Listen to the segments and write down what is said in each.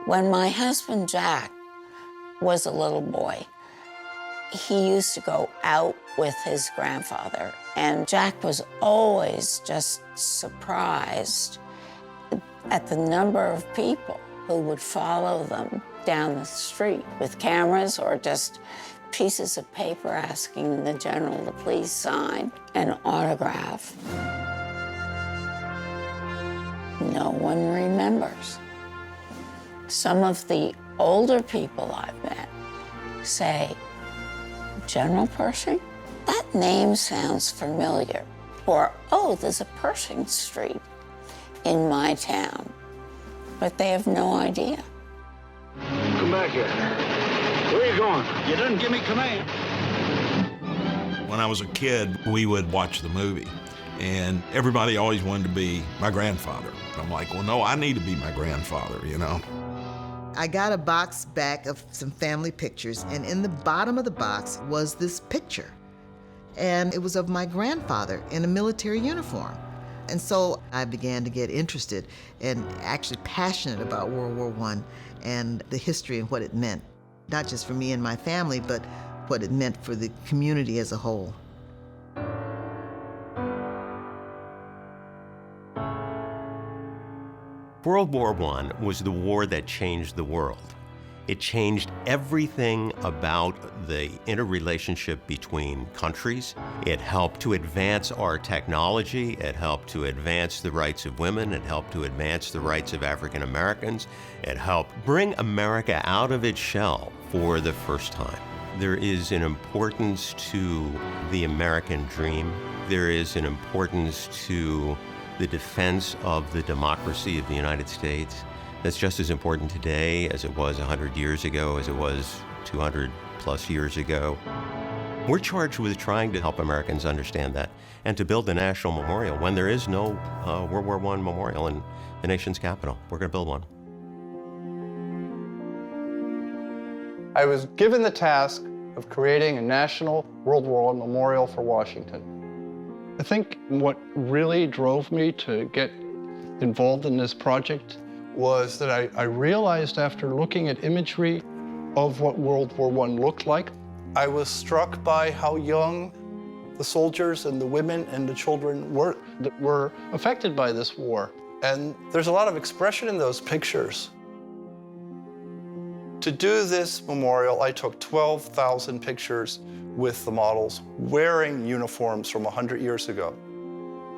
When my husband, Jack, was a little boy, he used to go out with his grandfather, and Jack was always just surprised at the number of people who would follow them down the street with cameras or just pieces of paper asking the general to please sign an autograph. No one remembers. Some of the older people I've met say, General Pershing? That name sounds familiar. Or, oh, there's a Pershing Street in my town. But they have no idea. Come back here. Where are you going? You didn't give me command. When I was a kid, we would watch the movie, and everybody always wanted to be my grandfather. I'm like, well, no, I need to be my grandfather, you know? I got a box back of some family pictures, and in the bottom of the box was this picture. And it was of my grandfather in a military uniform. And so I began to get interested and actually passionate about World War I and the history and what it meant, not just for me and my family, but what it meant for the community as a whole. World War I was the war that changed the world. It changed everything about the interrelationship between countries. It helped to advance our technology. It helped to advance the rights of women. It helped to advance the rights of African Americans. It helped bring America out of its shell for the first time. There is an importance to the American dream. There is an importance to the defense of the democracy of the United States. That's just as important today as it was 100 years ago, as it was 200 plus years ago. We're charged with trying to help Americans understand that and to build a national memorial when there is no World War I memorial in the nation's capital. We're going to build one. I was given the task of creating a national World War I memorial for Washington. I think what really drove me to get involved in this project was that I realized after looking at imagery of what World War I looked like, I was struck by how young the soldiers and the women and the children were that were affected by this war. And there's a lot of expression in those pictures. To do this memorial, I took 12,000 pictures with the models wearing uniforms from 100 years ago.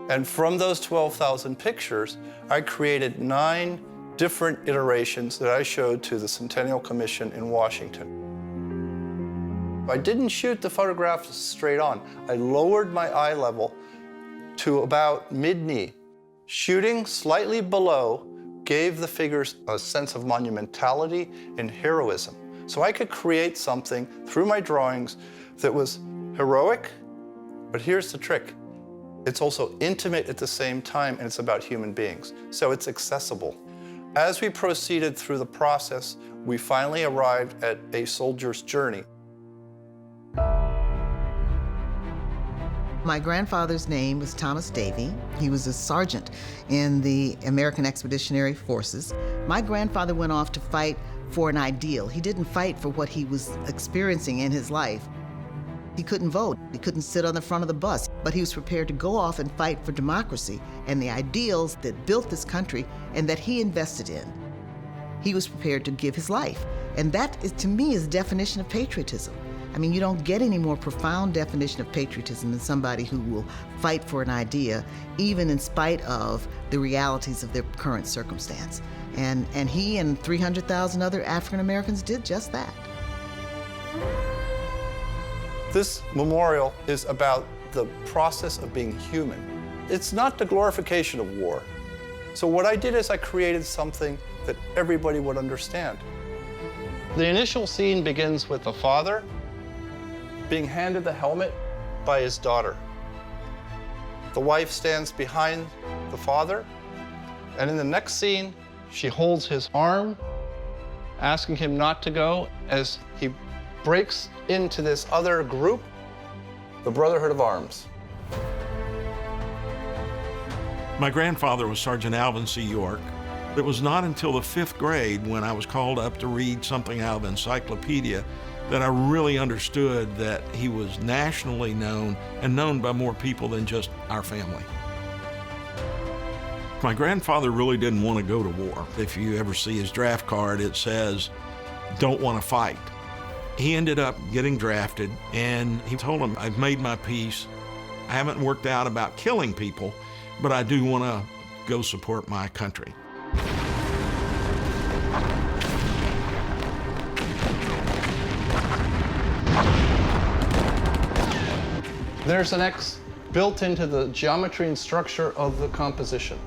And from those 12,000 pictures, I created 9 different iterations that I showed to the Centennial Commission in Washington. I didn't shoot the photographs straight on. I lowered my eye level to about mid-knee. Shooting slightly below gave the figures a sense of monumentality and heroism. So I could create something through my drawings that was heroic, but here's the trick. It's also intimate at the same time, and it's about human beings. So it's accessible. As we proceeded through the process, we finally arrived at a soldier's journey. My grandfather's name was Thomas Davie. He was a sergeant in the American Expeditionary Forces. My grandfather went off to fight for an ideal. He didn't fight for what he was experiencing in his life. He couldn't vote. He couldn't sit on the front of the bus, but he was prepared to go off and fight for democracy and the ideals that built this country and that he invested in. He was prepared to give his life. And that, is, to me, is the definition of patriotism. I mean, you don't get any more profound definition of patriotism than somebody who will fight for an idea, even in spite of the realities of their current circumstance. And he and 300,000 other African Americans did just that. This memorial is about the process of being human. It's not the glorification of war. So what I did is I created something that everybody would understand. The initial scene begins with the father being handed the helmet by his daughter. The wife stands behind the father, and in the next scene, she holds his arm, asking him not to go as he breaks into this other group, the Brotherhood of Arms. My grandfather was Sergeant Alvin C. York. It was not until the 5th grade, when I was called up to read something out of an encyclopedia, that I really understood that he was nationally known and known by more people than just our family. My grandfather really didn't want to go to war. If you ever see his draft card, it says, "Don't want to fight." He ended up getting drafted, and he told him, "I've made my peace. I haven't worked out about killing people, but I do want to go support my country." There's an X built into the geometry and structure of the composition.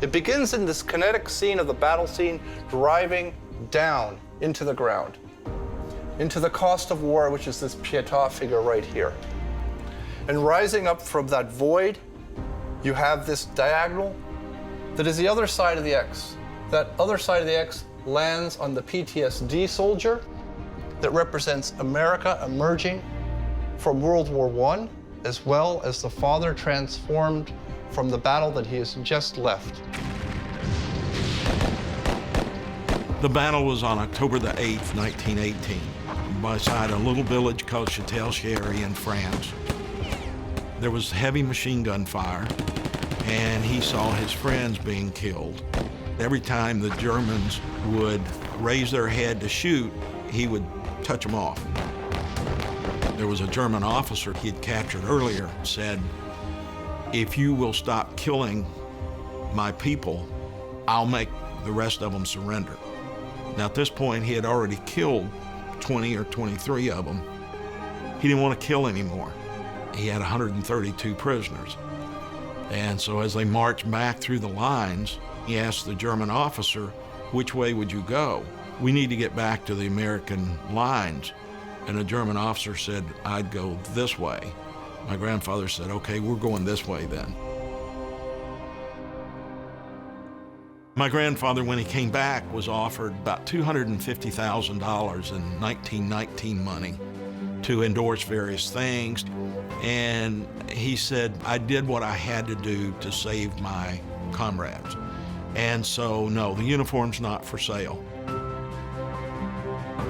It begins in this kinetic scene of the battle scene, driving down into the ground, into the cost of war, which is this Pietà figure right here. And rising up from that void, you have this diagonal that is the other side of the X. That other side of the X lands on the PTSD soldier that represents America emerging from World War I, as well as the father transformed from the battle that he has just left. The battle was on October the 8th, 1918, beside a little village called Châtel-Chéry in France. There was heavy machine gun fire, and he saw his friends being killed. Every time the Germans would raise their head to shoot, he would touch them off. There was a German officer he had captured earlier, said, "If you will stop killing my people, I'll make the rest of them surrender." Now at this point, he had already killed 20 or 23 of them. He didn't want to kill anymore. He had 132 prisoners. And so as they marched back through the lines, he asked the German officer, "Which way would you go? We need to get back to the American lines." And the German officer said, "I'd go this way." My grandfather said, "Okay, we're going this way then." My grandfather, when he came back, was offered about $250,000 in 1919 money to endorse various things. And he said, "I did what I had to do to save my comrades." And so, no, the uniform's not for sale.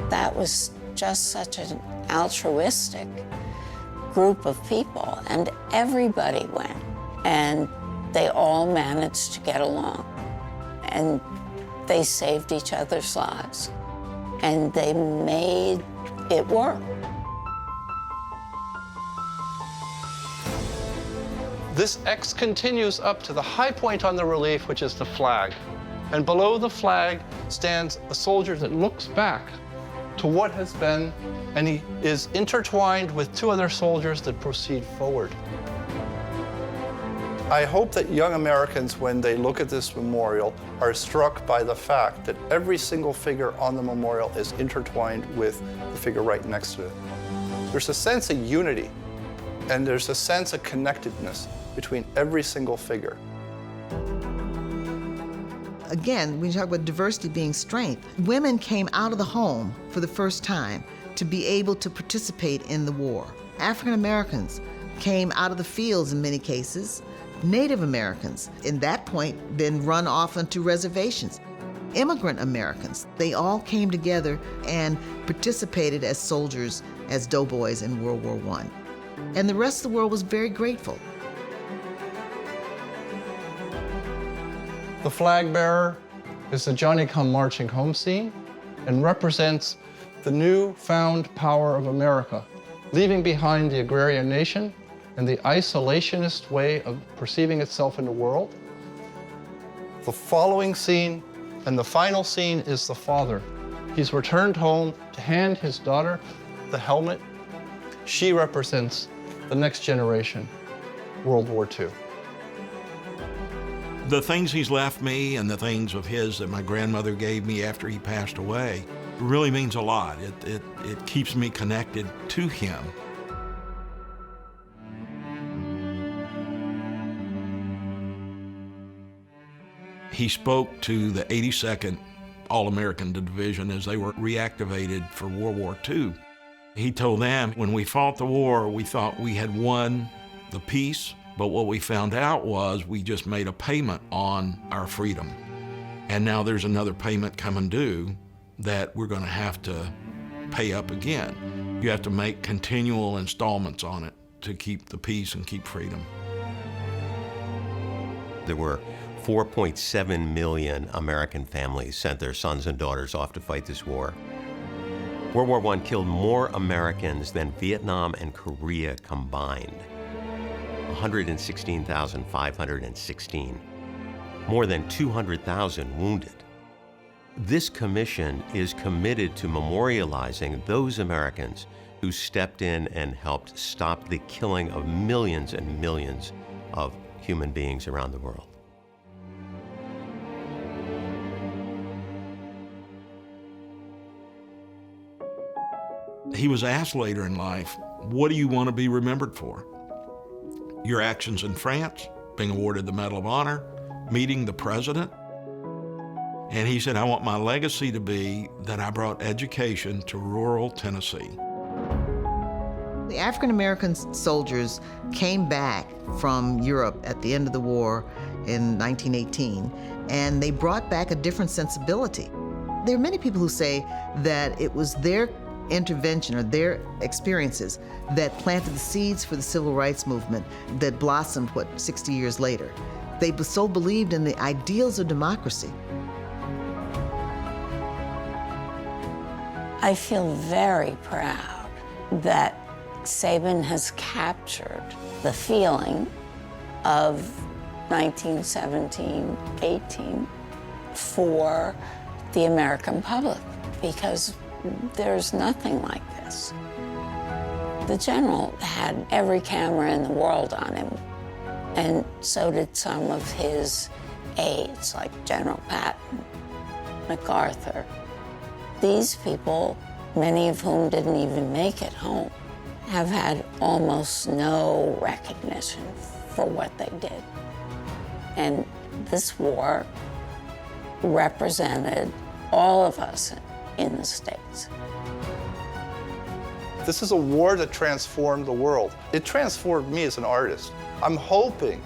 That was just such an altruistic group of people, and everybody went, and they all managed to get along, and they saved each other's lives, and they made it work. This X continues up to the high point on the relief, which is the flag. And below the flag stands a soldier that looks back to what has been, and he is intertwined with two other soldiers that proceed forward. I hope that young Americans, when they look at this memorial, are struck by the fact that every single figure on the memorial is intertwined with the figure right next to it. There's a sense of unity, and there's a sense of connectedness between every single figure. Again, when you talk about diversity being strength, women came out of the home for the first time to be able to participate in the war. African Americans came out of the fields in many cases. Native Americans, in that point, then run off onto reservations. Immigrant Americans, they all came together and participated as soldiers, as doughboys in World War I. And the rest of the world was very grateful. The flag bearer is the Johnny Come Marching Home scene and represents the newfound power of America, leaving behind the agrarian nation and the isolationist way of perceiving itself in the world. The following scene and the final scene is the father. He's returned home to hand his daughter the helmet. She represents the next generation, World War II. The things he's left me and the things of his that my grandmother gave me after he passed away really means a lot. It keeps me connected to him. He spoke to the 82nd All-American Division as they were reactivated for World War II. He told them, when we fought the war, we thought we had won the peace, but what we found out was we just made a payment on our freedom. And now there's another payment coming due that we're going to have to pay up again. You have to make continual installments on it to keep the peace and keep freedom. There were 4.7 million American families sent their sons and daughters off to fight this war. World War I killed more Americans than Vietnam and Korea combined. 116,516. More than 200,000 wounded. This commission is committed to memorializing those Americans who stepped in and helped stop the killing of millions and millions of human beings around the world. He was asked later in life, what do you want to be remembered for? Your actions in France, being awarded the Medal of Honor, meeting the president. And he said, I want my legacy to be that I brought education to rural Tennessee. The African American soldiers came back from Europe at the end of the war in 1918, and they brought back a different sensibility. There are many people who say that it was their intervention or their experiences that planted the seeds for the civil rights movement that blossomed, 60 years later. They so believed in the ideals of democracy. I feel very proud that Sabin has captured the feeling of 1917-18 for the American public, because there's nothing like this. The general had every camera in the world on him, and so did some of his aides, like General Patton, MacArthur. These people, many of whom didn't even make it home, have had almost no recognition for what they did. And this war represented all of us in the States. This is a war that transformed the world. It transformed me as an artist. I'm hoping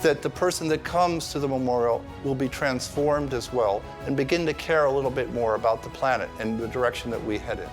that the person that comes to the memorial will be transformed as well and begin to care a little bit more about the planet and the direction that we head in.